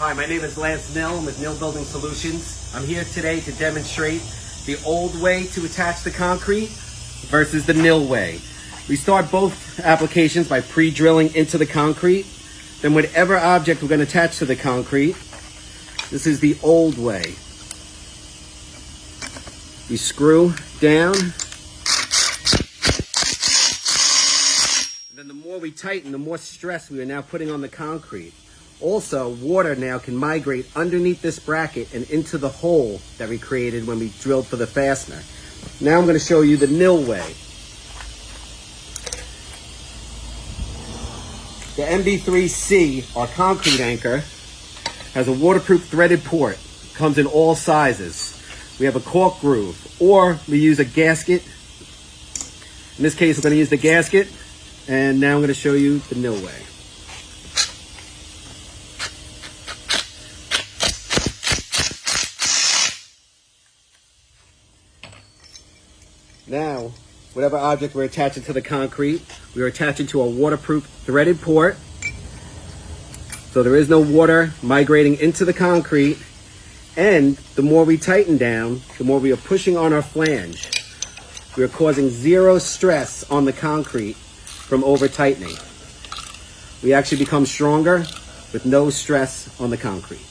Hi, my name is Nill. I'm with Nill Building Solutions. I'm here today to demonstrate the old way to attach the concrete versus the NILLWAY. We start both applications by pre-drilling into the concrete. Then whatever object we're going to attach to the concrete, this is the old way. We screw down. And then the more we tighten, the more stress we are now putting on the concrete. Also, water now can migrate underneath this bracket and into the hole that we created when we drilled for the fastener. Now I'm going to show you the NILLWAY. The MB3C, our concrete anchor, has a waterproof threaded port. It comes in all sizes. We have a cork groove, or we use a gasket. In this case, we're going to use the gasket, and now I'm going to show you the NILLWAY. Now, whatever object we're attaching to the concrete, we are attaching to a waterproof threaded port. So there is no water migrating into the concrete. And the more we tighten down, the more we are pushing on our flange. We are causing zero stress on the concrete from over tightening. We actually become stronger with no stress on the concrete.